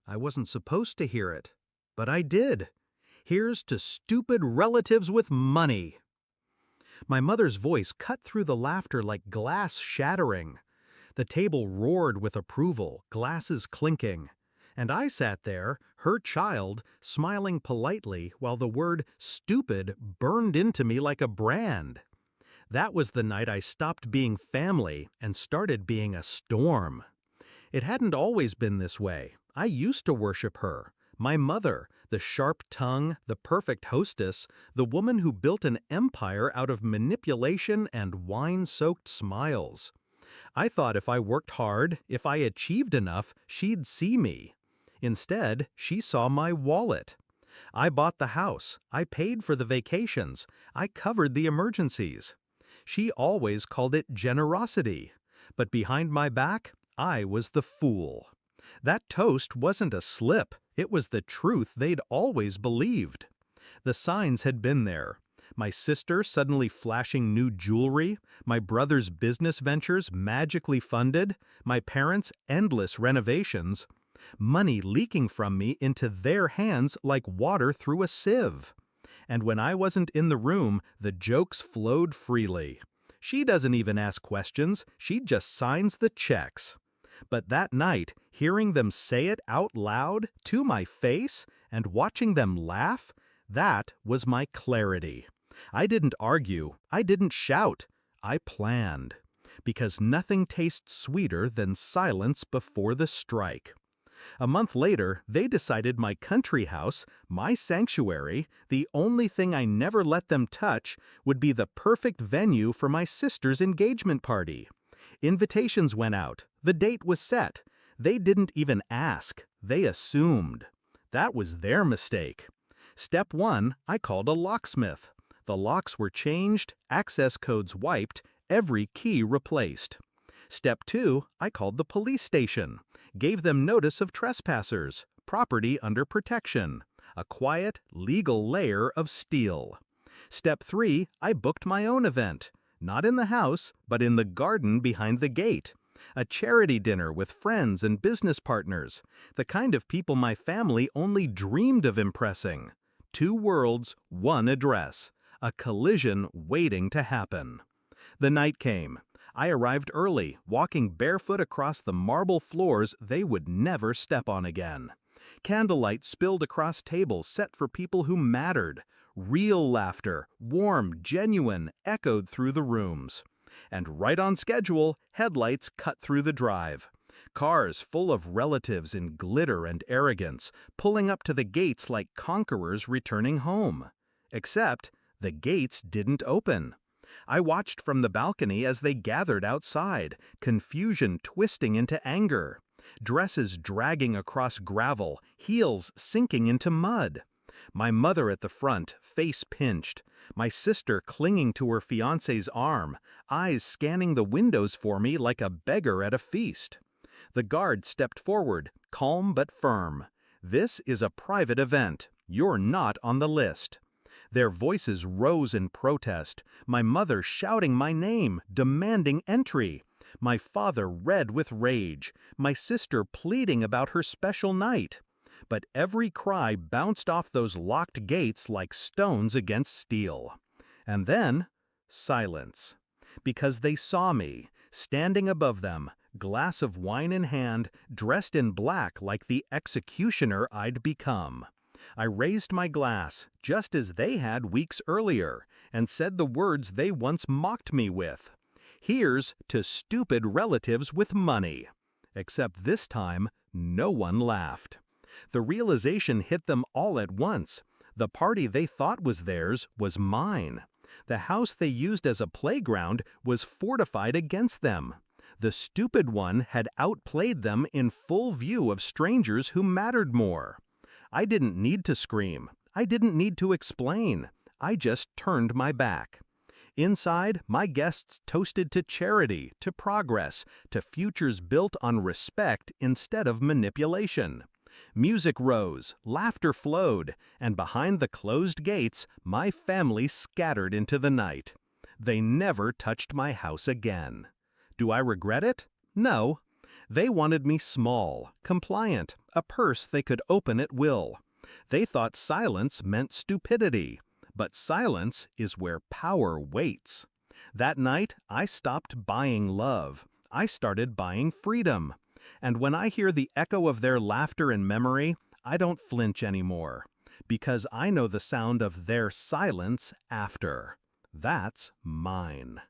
I wasn't supposed to hear it, but I did. Here's to stupid relatives with money. My mother's voice cut through the laughter like glass shattering. The table roared with approval, glasses clinking. And I sat there, her child, smiling politely while the word stupid burned into me like a brand. That was the night I stopped being family and started being a storm. It hadn't always been this way. I used to worship her. My mother, the sharp tongue, the perfect hostess, the woman who built an empire out of manipulation and wine-soaked smiles. I thought if I worked hard, if I achieved enough, she'd see me. Instead, she saw my wallet. I bought the house, I paid for the vacations, I covered the emergencies. She always called it generosity. But behind my back, I was the fool. That toast wasn't a slip, it was the truth they'd always believed. The signs had been there. My sister suddenly flashing new jewelry, my brother's business ventures magically funded, my parents' endless renovations. Money leaking from me into their hands like water through a sieve. And when I wasn't in the room, the jokes flowed freely. She doesn't even ask questions, she just signs the checks. But that night, hearing them say it out loud, to my face, and watching them laugh, that was my clarity. I didn't argue, I didn't shout, I planned. Because nothing tastes sweeter than silence before the strike. A month later, they decided my country house, my sanctuary, the only thing I never let them touch, would be the perfect venue for my sister's engagement party. Invitations went out. The date was set. They didn't even ask. They assumed. That was their mistake. Step 1, I called a locksmith. The locks were changed, access codes wiped, every key replaced. Step 2, I called the police station. Gave them notice of trespassers, property under protection. A quiet, legal layer of steel. Step 3, I booked my own event. Not in the house, but in the garden behind the gate. A charity dinner with friends and business partners. The kind of people my family only dreamed of impressing. 2 worlds, 1 address. A collision waiting to happen. The night came. I arrived early, walking barefoot across the marble floors they would never step on again. Candlelight spilled across tables set for people who mattered. Real laughter, warm, genuine, echoed through the rooms. And right on schedule, headlights cut through the drive. Cars full of relatives in glitter and arrogance, pulling up to the gates like conquerors returning home. Except, the gates didn't open. I watched from the balcony as they gathered outside, confusion twisting into anger. Dresses dragging across gravel, heels sinking into mud. My mother at the front, face pinched. My sister clinging to her fiancé's arm, eyes scanning the windows for me like a beggar at a feast. The guard stepped forward, calm but firm. This is a private event. You're not on the list. Their voices rose in protest, my mother shouting my name, demanding entry. My father red with rage, my sister pleading about her special night. But every cry bounced off those locked gates like stones against steel. And then, silence. Because they saw me, standing above them, glass of wine in hand, dressed in black like the executioner I'd become. I raised my glass, just as they had weeks earlier, and said the words they once mocked me with. Here's to stupid relatives with money. Except this time, no one laughed. The realization hit them all at once. The party they thought was theirs was mine. The house they used as a playground was fortified against them. The stupid one had outplayed them in full view of strangers who mattered more. I didn't need to scream. I didn't need to explain. I just turned my back. Inside, my guests toasted to charity, to progress, to futures built on respect instead of manipulation. Music rose, laughter flowed, and behind the closed gates, my family scattered into the night. They never touched my house again. Do I regret it? No. They wanted me small, compliant, a purse they could open at will. They thought silence meant stupidity, but silence is where power waits. That night, I stopped buying love. I started buying freedom. And when I hear the echo of their laughter in memory, I don't flinch anymore, because I know the sound of their silence after. That's mine.